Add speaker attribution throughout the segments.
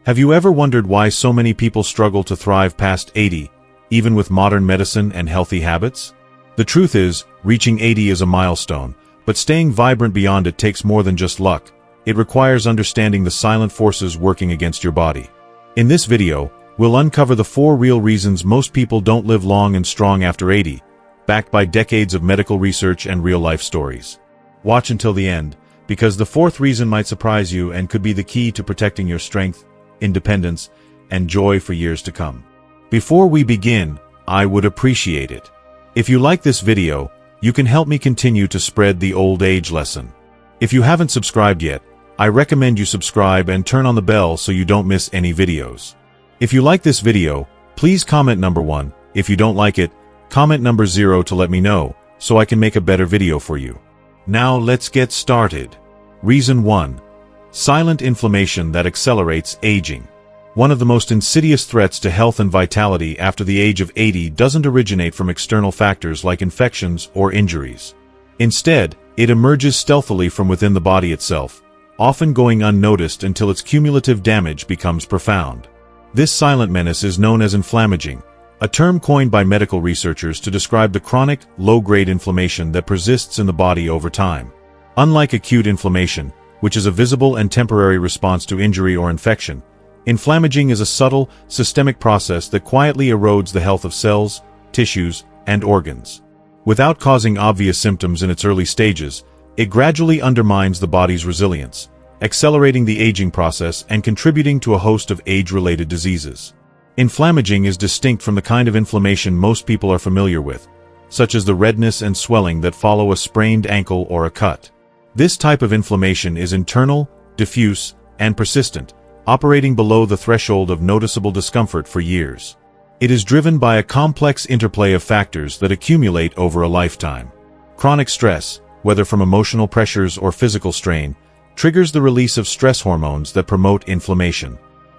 Speaker 1: Have you ever wondered why so many people struggle to thrive past 80, even with modern medicine and healthy habits? The truth is, reaching 80 is a milestone, but staying vibrant beyond it takes more than just luck. It requires understanding the silent forces working against your body. In this video, we'll uncover the 4 real reasons most people don't live long and strong after 80, backed by decades of medical research and real-life stories. Watch until the end, because the 4th reason might surprise you and could be the key to protecting your strength, independence, and joy for years to come. Before we begin, I would appreciate it if you like this video. You can help me continue to spread the old age lesson. If you haven't subscribed yet, I recommend you subscribe and turn on the bell so you don't miss any videos. If you like this video, please comment number 1. If you don't like it, comment number 0 to let me know, so I can make a better video for you. Now let's get started. Reason 1. Silent inflammation that accelerates aging. One of the most insidious threats to health and vitality after the age of 80 doesn't originate from external factors like infections or injuries. Instead, it emerges stealthily from within the body itself, often going unnoticed until its cumulative damage becomes profound. This silent menace is known as inflammaging, a term coined by medical researchers to describe the chronic, low-grade inflammation that persists in the body over time. Unlike acute inflammation, which is a visible and temporary response to injury or infection, inflammaging is a subtle, systemic process that quietly erodes the health of cells, tissues, and organs. Without causing obvious symptoms in its early stages, it gradually undermines the body's resilience, accelerating the aging process and contributing to a host of age-related diseases. Inflammaging is distinct from the kind of inflammation most people are familiar with, such as the redness and swelling that follow a sprained ankle or a cut. This type of inflammation is internal, diffuse, and persistent, operating below the threshold of noticeable discomfort for years. It is driven by a complex interplay of factors that accumulate over a lifetime. Chronic stress, whether from emotional pressures or physical strain, triggers the release of stress hormones that promote inflammation.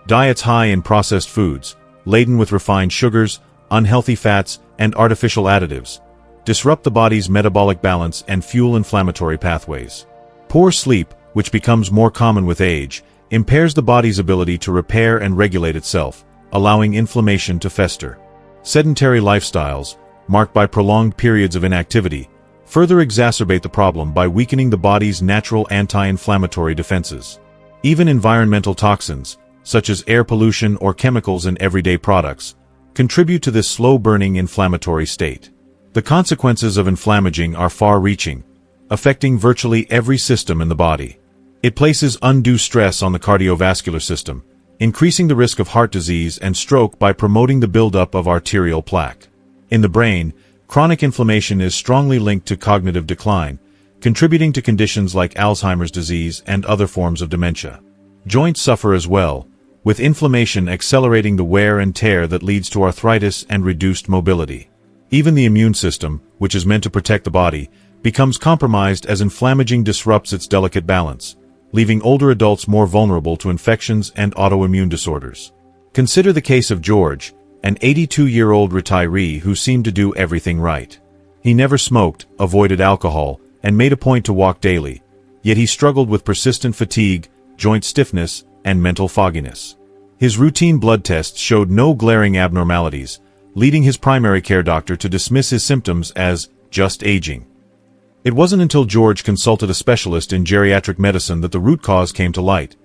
Speaker 1: Diets high in processed foods, laden with refined sugars, unhealthy fats, and artificial additives, disrupt the body's metabolic balance and fuel inflammatory pathways. Poor sleep, which becomes more common with age, impairs the body's ability to repair and regulate itself, allowing inflammation to fester. Sedentary lifestyles, marked by prolonged periods of inactivity, further exacerbate the problem by weakening the body's natural anti-inflammatory defenses. Even environmental toxins, such as air pollution or chemicals in everyday products, contribute to this slow-burning inflammatory state. The consequences of inflammaging are far-reaching, affecting virtually every system in the body. It places undue stress on the cardiovascular system, increasing the risk of heart disease and stroke by promoting the buildup of arterial plaque. In the brain, chronic inflammation is strongly linked to cognitive decline, contributing to conditions like Alzheimer's disease and other forms of dementia. Joints suffer as well, with inflammation accelerating the wear and tear that leads to arthritis and reduced mobility. Even the immune system, which is meant to protect the body, becomes compromised as inflammaging disrupts its delicate balance, leaving older adults more vulnerable to infections and autoimmune disorders. Consider the case of George, an 82-year-old retiree who seemed to do everything right. He never smoked, avoided alcohol, and made a point to walk daily, yet he struggled with persistent fatigue, joint stiffness, and mental fogginess. His routine blood tests showed no glaring abnormalities, leading his primary care doctor to dismiss his symptoms as just aging. It wasn't until George consulted a specialist in geriatric medicine that the root cause came to light.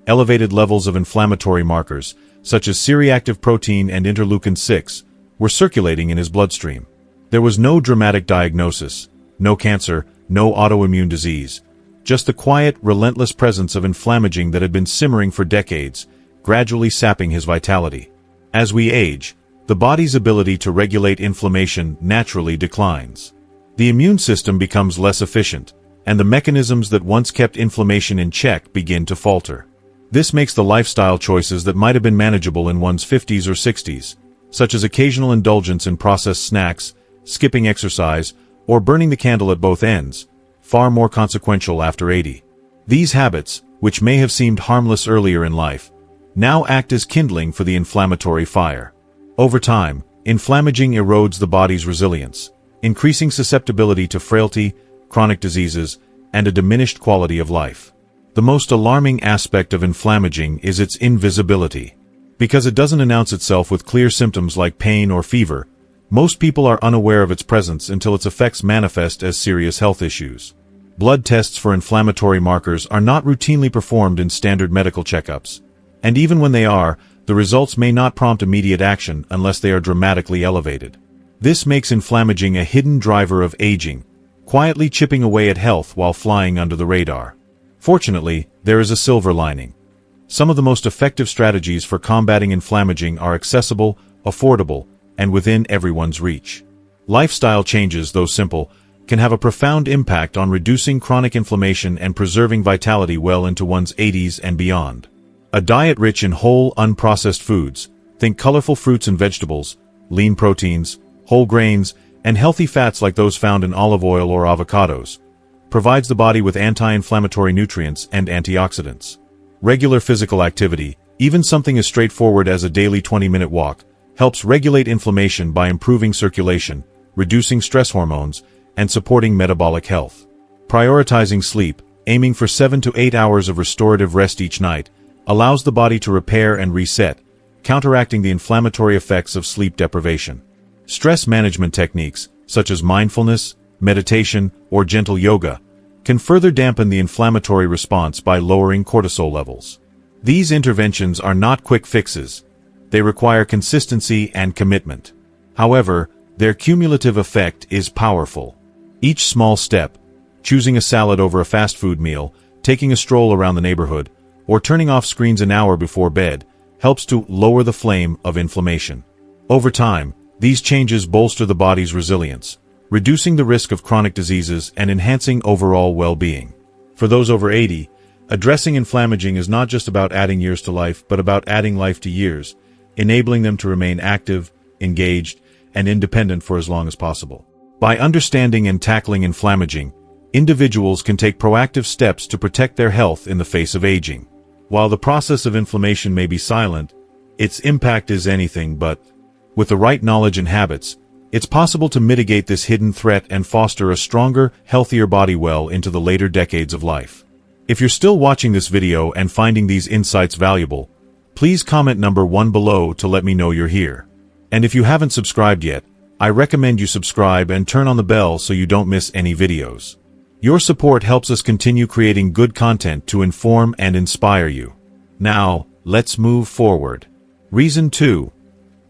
Speaker 1: Elevated levels of inflammatory markers, such as C-reactive protein and interleukin-6, were circulating in his bloodstream. There was no dramatic diagnosis, no cancer, no autoimmune disease, just the quiet, relentless presence of inflammaging that had been simmering for decades, gradually sapping his vitality. As we age, the body's ability to regulate inflammation naturally declines. The immune system becomes less efficient, and the mechanisms that once kept inflammation in check begin to falter. This makes the lifestyle choices that might have been manageable in one's 50s or 60s, such as occasional indulgence in processed snacks, skipping exercise, or burning the candle at both ends, far more consequential after 80. These habits, which may have seemed harmless earlier in life, now act as kindling for the inflammatory fire. Over time, inflammaging erodes the body's resilience, increasing susceptibility to frailty, chronic diseases, and a diminished quality of life. The most alarming aspect of inflammaging is its invisibility. Because it doesn't announce itself with clear symptoms like pain or fever, most people are unaware of its presence until its effects manifest as serious health issues. Blood tests for inflammatory markers are not routinely performed in standard medical checkups. And even when they are, the results may not prompt immediate action unless they are dramatically elevated. This makes inflammaging a hidden driver of aging, quietly chipping away at health while flying under the radar. Fortunately, there is a silver lining. Some of the most effective strategies for combating inflammaging are accessible, affordable, and within everyone's reach. Lifestyle changes, though simple, can have a profound impact on reducing chronic inflammation and preserving vitality well into one's 80s and beyond. A diet rich in whole, unprocessed foods, think colorful fruits and vegetables, lean proteins, whole grains, and healthy fats like those found in olive oil or avocados, provides the body with anti-inflammatory nutrients and antioxidants. Regular physical activity, even something as straightforward as a daily 20-minute walk, helps regulate inflammation by improving circulation, reducing stress hormones, and supporting metabolic health. Prioritizing sleep, aiming for 7 to 8 hours of restorative rest each night, allows the body to repair and reset, counteracting the inflammatory effects of sleep deprivation. Stress management techniques, such as mindfulness, meditation, or gentle yoga, can further dampen the inflammatory response by lowering cortisol levels. These interventions are not quick fixes. They require consistency and commitment. However, their cumulative effect is powerful. Each small step, choosing a salad over a fast food meal, taking a stroll around the neighborhood, or turning off screens an hour before bed, helps to lower the flame of inflammation. Over time, these changes bolster the body's resilience, reducing the risk of chronic diseases and enhancing overall well-being. For those over 80, addressing inflammaging is not just about adding years to life, but about adding life to years, enabling them to remain active, engaged, and independent for as long as possible. By understanding and tackling inflammaging, individuals can take proactive steps to protect their health in the face of aging. While the process of inflammation may be silent, its impact is anything but. With the right knowledge and habits, it's possible to mitigate this hidden threat and foster a stronger, healthier body well into the later decades of life. If you're still watching this video and finding these insights valuable, please comment number 1 below to let me know you're here. And if you haven't subscribed yet, I recommend you subscribe and turn on the bell so you don't miss any videos. Your support helps us continue creating good content to inform and inspire you. Now, let's move forward. Reason 2.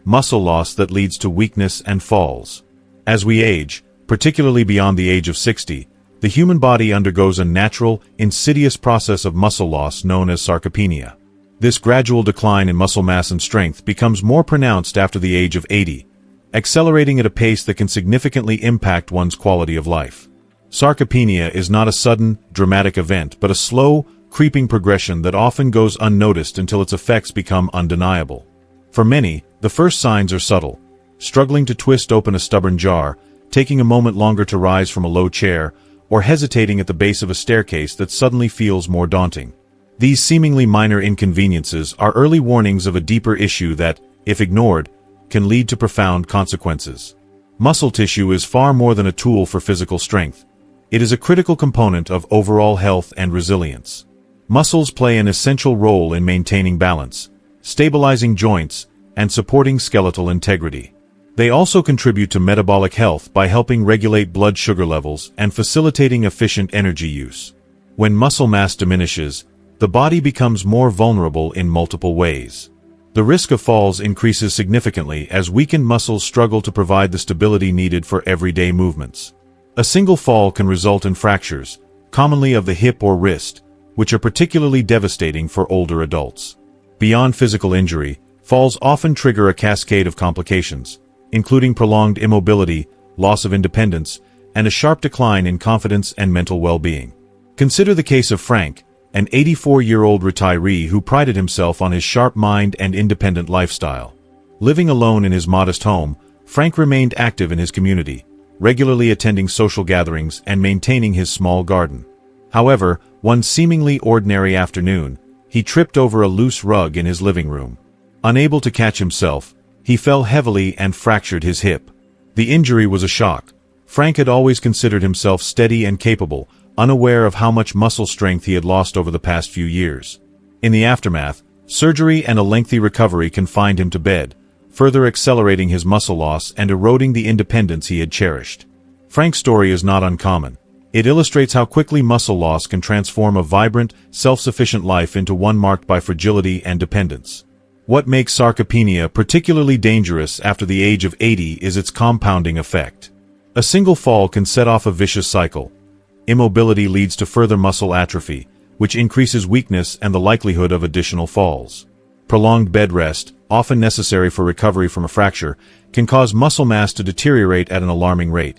Speaker 1: Muscle loss that leads to weakness and falls. As we age, particularly beyond the age of 60, the human body undergoes a natural, insidious process of muscle loss known as sarcopenia. This gradual decline in muscle mass and strength becomes more pronounced after the age of 80, accelerating at a pace that can significantly impact one's quality of life. Sarcopenia is not a sudden, dramatic event, but a slow, creeping progression that often goes unnoticed until its effects become undeniable. For many, the first signs are subtle: struggling to twist open a stubborn jar, taking a moment longer to rise from a low chair, or hesitating at the base of a staircase that suddenly feels more daunting. These seemingly minor inconveniences are early warnings of a deeper issue that, if ignored, can lead to profound consequences. Muscle tissue is far more than a tool for physical strength. It is a critical component of overall health and resilience. Muscles play an essential role in maintaining balance, stabilizing joints, and supporting skeletal integrity. They also contribute to metabolic health by helping regulate blood sugar levels and facilitating efficient energy use. When muscle mass diminishes, the body becomes more vulnerable in multiple ways. The risk of falls increases significantly as weakened muscles struggle to provide the stability needed for everyday movements. A single fall can result in fractures, commonly of the hip or wrist, which are particularly devastating for older adults. Beyond physical injury, falls often trigger a cascade of complications, including prolonged immobility, loss of independence, and a sharp decline in confidence and mental well-being. Consider the case of Frank, an 84-year-old retiree who prided himself on his sharp mind and independent lifestyle. Living alone in his modest home, Frank remained active in his community, regularly attending social gatherings and maintaining his small garden. However, one seemingly ordinary afternoon, he tripped over a loose rug in his living room. Unable to catch himself, he fell heavily and fractured his hip. The injury was a shock. Frank had always considered himself steady and capable, unaware of how much muscle strength he had lost over the past few years. In the aftermath, surgery and a lengthy recovery confined him to bed, further accelerating his muscle loss and eroding the independence he had cherished. Frank's story is not uncommon. It illustrates how quickly muscle loss can transform a vibrant, self-sufficient life into one marked by fragility and dependence. What makes sarcopenia particularly dangerous after the age of 80 is its compounding effect. A single fall can set off a vicious cycle. Immobility leads to further muscle atrophy, which increases weakness and the likelihood of additional falls. Prolonged bed rest, often necessary for recovery from a fracture, can cause muscle mass to deteriorate at an alarming rate.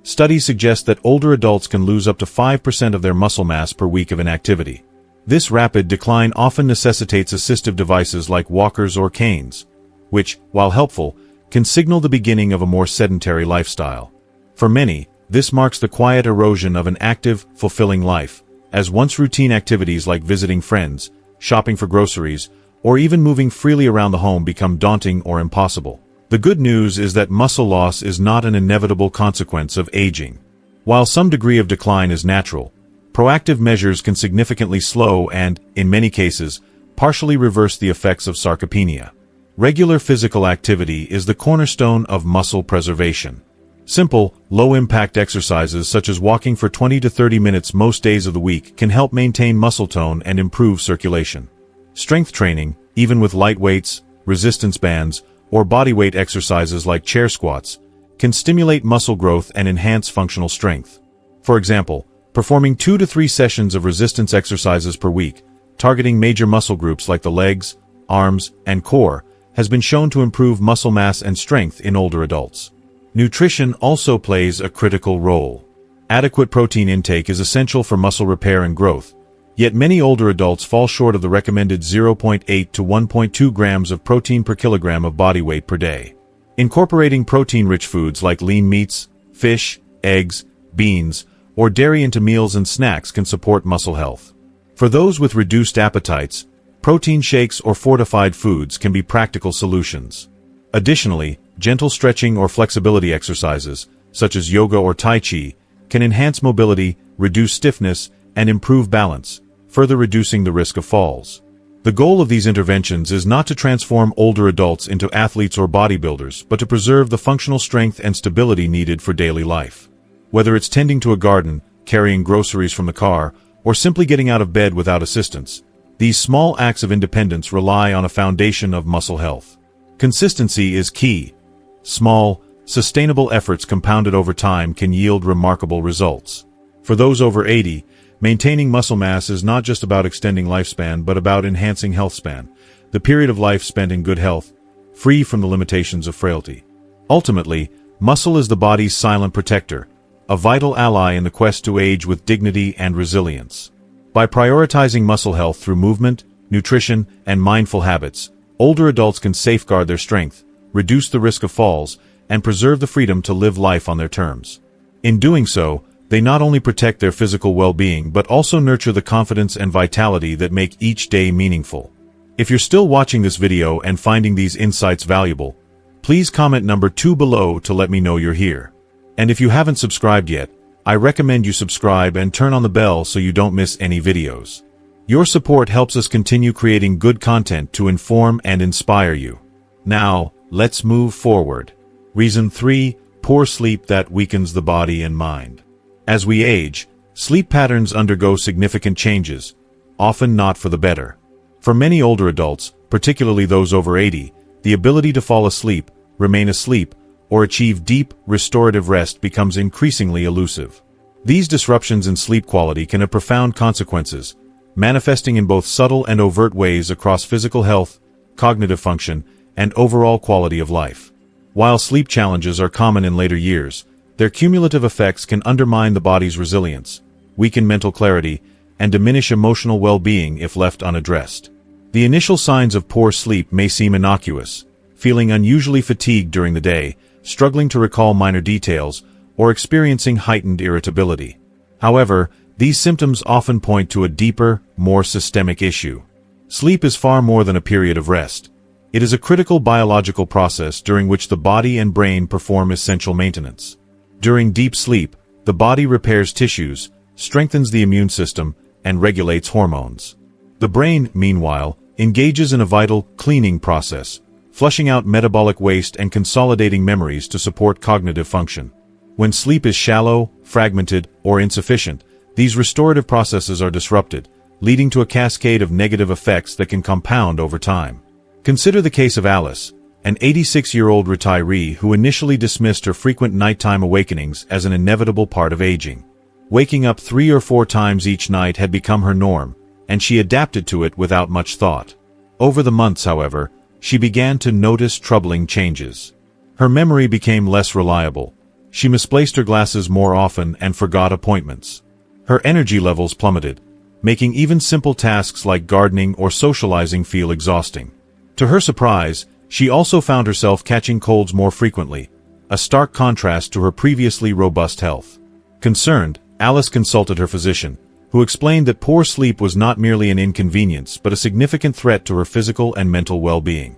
Speaker 1: Studies suggest that older adults can lose up to 5% of their muscle mass per week of inactivity. This rapid decline often necessitates assistive devices like walkers or canes, which, while helpful, can signal the beginning of a more sedentary lifestyle. For many, this marks the quiet erosion of an active, fulfilling life, as once routine activities like visiting friends, shopping for groceries, or even moving freely around the home become daunting or impossible. The good news is that muscle loss is not an inevitable consequence of aging. While some degree of decline is natural, proactive measures can significantly slow and, in many cases, partially reverse the effects of sarcopenia. Regular physical activity is the cornerstone of muscle preservation. Simple, low-impact exercises such as walking for 20 to 30 minutes most days of the week can help maintain muscle tone and improve circulation. Strength training, even with light weights, resistance bands, or bodyweight exercises like chair squats, can stimulate muscle growth and enhance functional strength. For example, performing 2 to 3 sessions of resistance exercises per week, targeting major muscle groups like the legs, arms, and core, has been shown to improve muscle mass and strength in older adults. Nutrition also plays a critical role. Adequate protein intake is essential for muscle repair and growth, yet many older adults fall short of the recommended 0.8 to 1.2 grams of protein per kilogram of body weight per day. Incorporating protein-rich foods like lean meats, fish, eggs, beans, or dairy into meals and snacks can support muscle health. For those with reduced appetites, protein shakes or fortified foods can be practical solutions. Additionally, gentle stretching or flexibility exercises, such as yoga or tai chi, can enhance mobility, reduce stiffness, and improve balance, further reducing the risk of falls. The goal of these interventions is not to transform older adults into athletes or bodybuilders, but to preserve the functional strength and stability needed for daily life. Whether it's tending to a garden, carrying groceries from the car, or simply getting out of bed without assistance, these small acts of independence rely on a foundation of muscle health. Consistency is key. Small, sustainable efforts compounded over time can yield remarkable results. For those over 80, maintaining muscle mass is not just about extending lifespan but about enhancing health span, the period of life spent in good health, free from the limitations of frailty. Ultimately, muscle is the body's silent protector, a vital ally in the quest to age with dignity and resilience. By prioritizing muscle health through movement, nutrition, and mindful habits, older adults can safeguard their strength, reduce the risk of falls, and preserve the freedom to live life on their terms. In doing so, they not only protect their physical well-being but also nurture the confidence and vitality that make each day meaningful. If you're still watching this video and finding these insights valuable, please comment number 2 below to let me know you're here. And if you haven't subscribed yet, I recommend you subscribe and turn on the bell so you don't miss any videos. Your support helps us continue creating good content to inform and inspire you. Now, let's move forward. Reason 3, poor sleep that weakens the body and mind. As we age, sleep patterns undergo significant changes, often not for the better. For many older adults, particularly those over 80, the ability to fall asleep, remain asleep, or achieve deep, restorative rest becomes increasingly elusive. These disruptions in sleep quality can have profound consequences, manifesting in both subtle and overt ways across physical health, cognitive function, and overall quality of life. While sleep challenges are common in later years, their cumulative effects can undermine the body's resilience, weaken mental clarity, and diminish emotional well-being if left unaddressed. The initial signs of poor sleep may seem innocuous, feeling unusually fatigued during the day, struggling to recall minor details, or experiencing heightened irritability. However, these symptoms often point to a deeper, more systemic issue. Sleep is far more than a period of rest. It is a critical biological process during which the body and brain perform essential maintenance. During deep sleep, the body repairs tissues, strengthens the immune system, and regulates hormones. The brain, meanwhile, engages in a vital cleaning process, flushing out metabolic waste and consolidating memories to support cognitive function. When sleep is shallow, fragmented, or insufficient, these restorative processes are disrupted, leading to a cascade of negative effects that can compound over time. Consider the case of Alice, an 86-year-old retiree who initially dismissed her frequent nighttime awakenings as an inevitable part of aging. Waking up 3 or 4 times each night had become her norm, and she adapted to it without much thought. Over the months, however, she began to notice troubling changes. Her memory became less reliable. She misplaced her glasses more often and forgot appointments. Her energy levels plummeted, making even simple tasks like gardening or socializing feel exhausting. To her surprise, she also found herself catching colds more frequently, a stark contrast to her previously robust health. Concerned, Alice consulted her physician, who explained that poor sleep was not merely an inconvenience but a significant threat to her physical and mental well-being.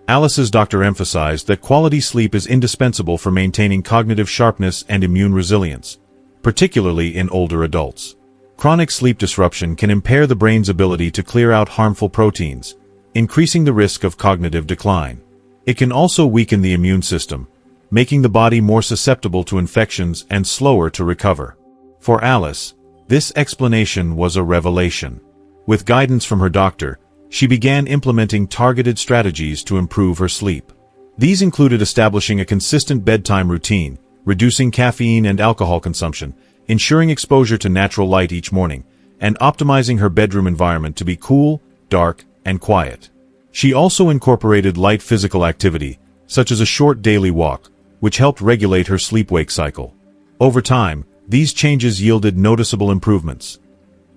Speaker 1: Alice's doctor emphasized that quality sleep is indispensable for maintaining cognitive sharpness and immune resilience, particularly in older adults. Chronic sleep disruption can impair the brain's ability to clear out harmful proteins, increasing the risk of cognitive decline. It can also weaken the immune system, making the body more susceptible to infections and slower to recover. For Alice, this explanation was a revelation. With guidance from her doctor, she began implementing targeted strategies to improve her sleep. These included establishing a consistent bedtime routine, reducing caffeine and alcohol consumption, ensuring exposure to natural light each morning, and optimizing her bedroom environment to be cool, dark, and quiet. She also incorporated light physical activity, such as a short daily walk, which helped regulate her sleep-wake cycle. Over time, these changes yielded noticeable improvements.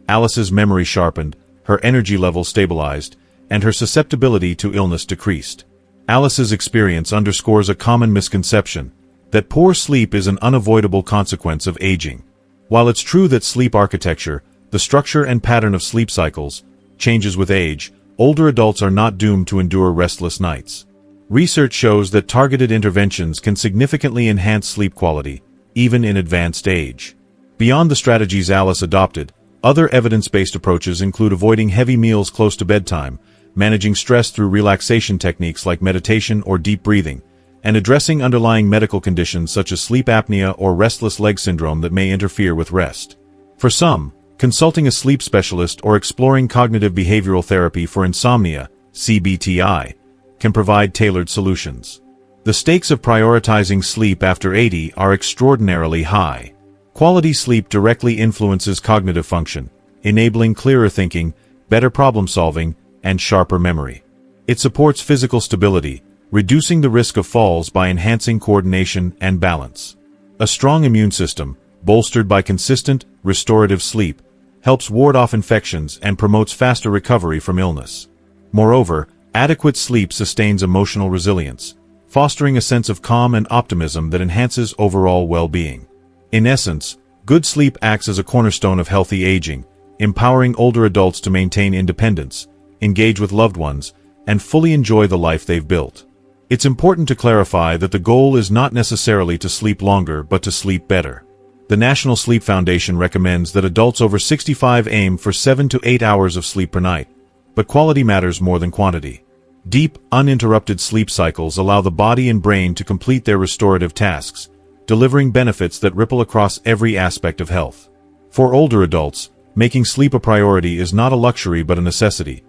Speaker 1: Alice's memory sharpened, her energy levels stabilized, and her susceptibility to illness decreased. Alice's experience underscores a common misconception, that poor sleep is an unavoidable consequence of aging. While it's true that sleep architecture, the structure and pattern of sleep cycles, changes with age, older adults are not doomed to endure restless nights. Research shows that targeted interventions can significantly enhance sleep quality, even in advanced age. Beyond the strategies Alice adopted, other evidence-based approaches include avoiding heavy meals close to bedtime, managing stress through relaxation techniques like meditation or deep breathing, and addressing underlying medical conditions such as sleep apnea or restless leg syndrome that may interfere with rest. For some, consulting a sleep specialist or exploring cognitive behavioral therapy for insomnia, CBTI, can provide tailored solutions. The stakes of prioritizing sleep after 80 are extraordinarily high. Quality sleep directly influences cognitive function, enabling clearer thinking, better problem-solving, and sharper memory. It supports physical stability, reducing the risk of falls by enhancing coordination and balance. A strong immune system, bolstered by consistent, restorative sleep, helps ward off infections and promotes faster recovery from illness. Moreover, adequate sleep sustains emotional resilience, fostering a sense of calm and optimism that enhances overall well-being. In essence, good sleep acts as a cornerstone of healthy aging, empowering older adults to maintain independence, engage with loved ones, and fully enjoy the life they've built. It's important to clarify that the goal is not necessarily to sleep longer but to sleep better. The National Sleep Foundation recommends that adults over 65 aim for 7 to 8 hours of sleep per night, but quality matters more than quantity. Deep, uninterrupted sleep cycles allow the body and brain to complete their restorative tasks, delivering benefits that ripple across every aspect of health. For older adults, making sleep a priority is not a luxury but a necessity,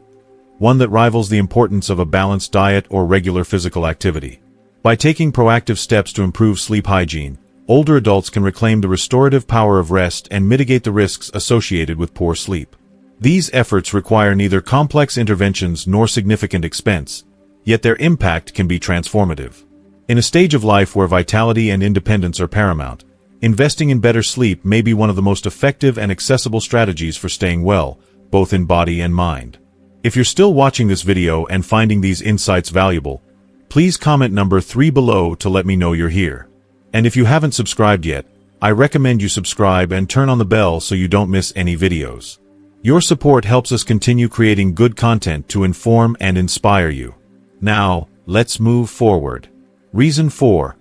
Speaker 1: one that rivals the importance of a balanced diet or regular physical activity. By taking proactive steps to improve sleep hygiene, older adults can reclaim the restorative power of rest and mitigate the risks associated with poor sleep. These efforts require neither complex interventions nor significant expense, yet their impact can be transformative. In a stage of life where vitality and independence are paramount, investing in better sleep may be one of the most effective and accessible strategies for staying well, both in body and mind. If you're still watching this video and finding these insights valuable, please comment number 3 below to let me know you're here. And if you haven't subscribed yet, I recommend you subscribe and turn on the bell so you don't miss any videos. Your support helps us continue creating good content to inform and inspire you. Now, let's move forward. Reason 4.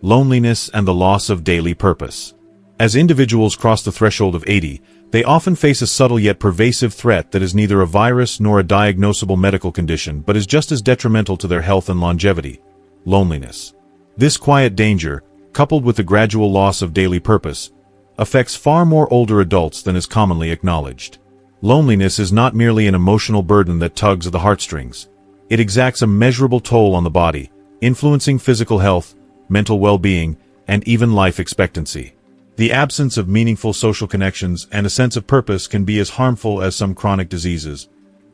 Speaker 1: Loneliness and the loss of daily purpose. As individuals cross the threshold of 80, they often face a subtle yet pervasive threat that is neither a virus nor a diagnosable medical condition but is just as detrimental to their health and longevity: loneliness. This quiet danger, coupled with the gradual loss of daily purpose, affects far more older adults than is commonly acknowledged. Loneliness is not merely an emotional burden that tugs at the heartstrings. It exacts a measurable toll on the body, influencing physical health, mental well-being, and even life expectancy. The absence of meaningful social connections and a sense of purpose can be as harmful as some chronic diseases,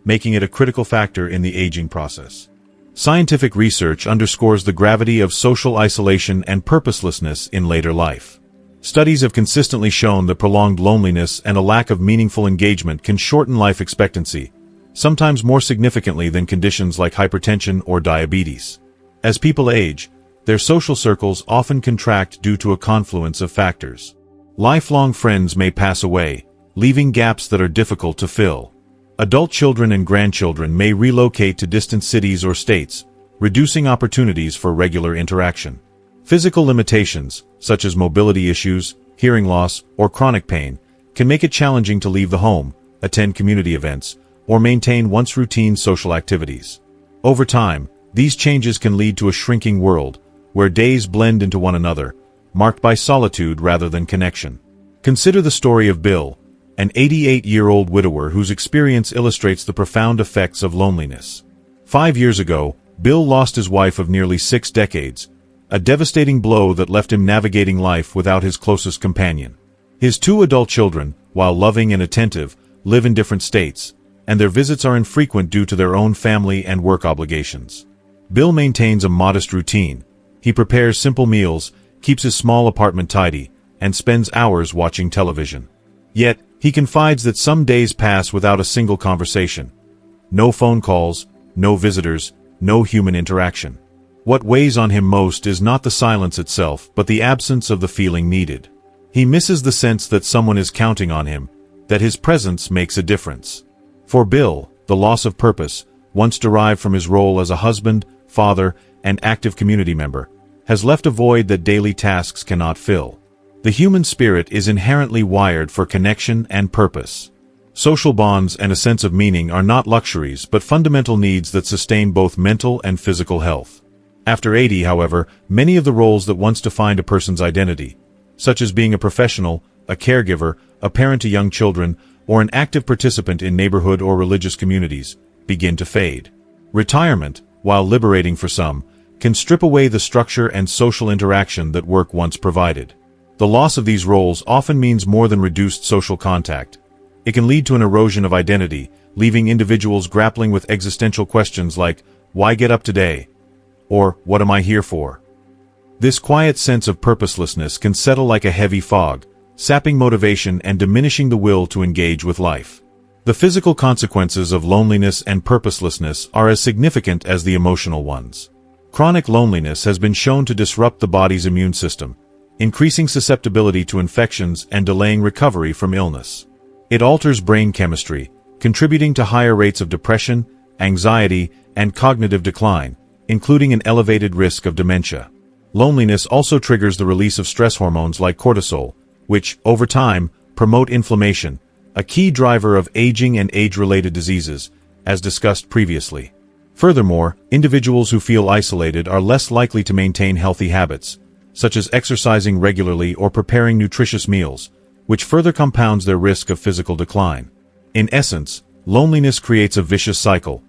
Speaker 1: making it a critical factor in the aging process. Scientific research underscores the gravity of social isolation and purposelessness in later life. Studies have consistently shown that prolonged loneliness and a lack of meaningful engagement can shorten life expectancy, sometimes more significantly than conditions like hypertension or diabetes. As people age, their social circles often contract due to a confluence of factors. Lifelong friends may pass away, leaving gaps that are difficult to fill. Adult children and grandchildren may relocate to distant cities or states, reducing opportunities for regular interaction. Physical limitations, such as mobility issues, hearing loss, or chronic pain, can make it challenging to leave the home, attend community events, or maintain once routine social activities. Over time, these changes can lead to a shrinking world, where days blend into one another, marked by solitude rather than connection. Consider the story of Bill, an 88-year-old widower whose experience illustrates the profound effects of loneliness. 5 years ago, Bill lost his wife of nearly 6 decades, a devastating blow that left him navigating life without his closest companion. His 2 adult children, while loving and attentive, live in different states, and their visits are infrequent due to their own family and work obligations. Bill maintains a modest routine. He prepares simple meals, keeps his small apartment tidy, and spends hours watching television. Yet, he confides that some days pass without a single conversation. No phone calls, no visitors, no human interaction. What weighs on him most is not the silence itself, but the absence of the feeling needed. He misses the sense that someone is counting on him, that his presence makes a difference. For Bill, the loss of purpose, once derived from his role as a husband, father, and active community member, has left a void that daily tasks cannot fill. The human spirit is inherently wired for connection and purpose. Social bonds and a sense of meaning are not luxuries but fundamental needs that sustain both mental and physical health. After 80, however, many of the roles that once defined a person's identity, such as being a professional, a caregiver, a parent to young children, or an active participant in neighborhood or religious communities, begin to fade. Retirement, while liberating for some, can strip away the structure and social interaction that work once provided. The loss of these roles often means more than reduced social contact. It can lead to an erosion of identity, leaving individuals grappling with existential questions like, "Why get up today?" or "What am I here for?" This quiet sense of purposelessness can settle like a heavy fog, sapping motivation and diminishing the will to engage with life. The physical consequences of loneliness and purposelessness are as significant as the emotional ones. Chronic loneliness has been shown to disrupt the body's immune system, increasing susceptibility to infections and delaying recovery from illness. It alters brain chemistry, contributing to higher rates of depression, anxiety, and cognitive decline, including an elevated risk of dementia. Loneliness also triggers the release of stress hormones like cortisol, which, over time, promote inflammation, a key driver of aging and age-related diseases, as discussed previously. Furthermore, individuals who feel isolated are less likely to maintain healthy habits, such as exercising regularly or preparing nutritious meals, which further compounds their risk of physical decline. In essence, loneliness creates a vicious cycle.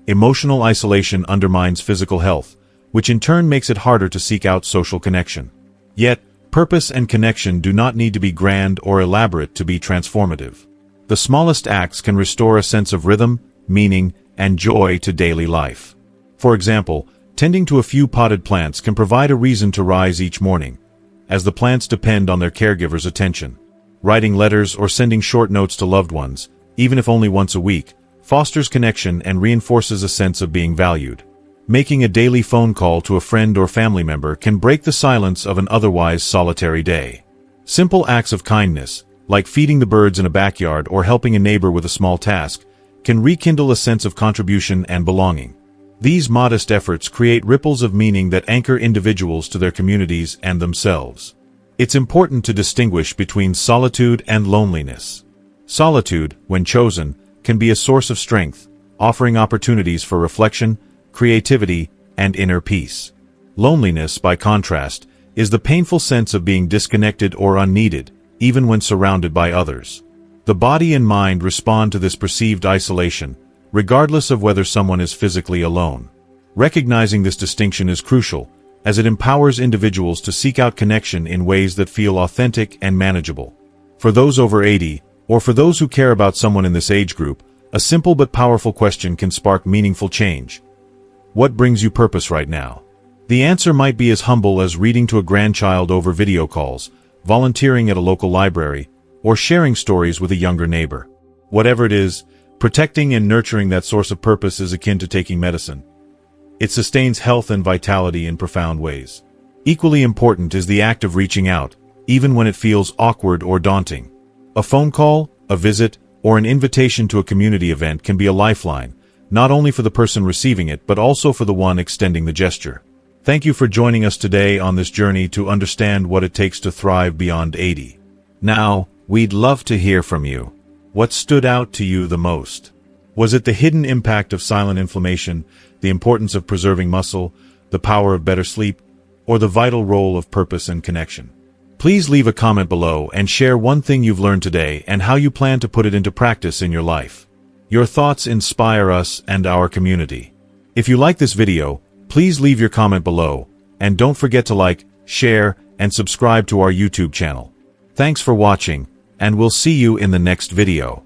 Speaker 1: Emotional isolation undermines physical health, which in turn makes it harder to seek out social connection. Yet, purpose and connection do not need to be grand or elaborate to be transformative. The smallest acts can restore a sense of rhythm, meaning, and joy to daily life. For example, tending to a few potted plants can provide a reason to rise each morning, as the plants depend on their caregiver's attention. Writing letters or sending short notes to loved ones, even if only once a week, fosters connection and reinforces a sense of being valued. Making a daily phone call to a friend or family member can break the silence of an otherwise solitary day. Simple acts of kindness, like feeding the birds in a backyard or helping a neighbor with a small task, can rekindle a sense of contribution and belonging. These modest efforts create ripples of meaning that anchor individuals to their communities and themselves. It's important to distinguish between solitude and loneliness. Solitude, when chosen, can be a source of strength, offering opportunities for reflection, creativity, and inner peace. Loneliness, by contrast, is the painful sense of being disconnected or unneeded, even when surrounded by others. The body and mind respond to this perceived isolation, regardless of whether someone is physically alone. Recognizing this distinction is crucial, as it empowers individuals to seek out connection in ways that feel authentic and manageable. For those over 80, or for those who care about someone in this age group, a simple but powerful question can spark meaningful change. What brings you purpose right now? The answer might be as humble as reading to a grandchild over video calls, volunteering at a local library, or sharing stories with a younger neighbor. Whatever it is, protecting and nurturing that source of purpose is akin to taking medicine. It sustains health and vitality in profound ways. Equally important is the act of reaching out, even when it feels awkward or daunting. A phone call, a visit, or an invitation to a community event can be a lifeline, not only for the person receiving it but also for the one extending the gesture. Thank you for joining us today on this journey to understand what it takes to thrive beyond 80. Now, we'd love to hear from you. What stood out to you the most? Was it the hidden impact of silent inflammation, the importance of preserving muscle, the power of better sleep, or the vital role of purpose and connection? Please leave a comment below and share one thing you've learned today and how you plan to put it into practice in your life. Your thoughts inspire us and our community. If you like this video, please leave your comment below, and don't forget to like, share, and subscribe to our YouTube channel. Thanks for watching, and we'll see you in the next video.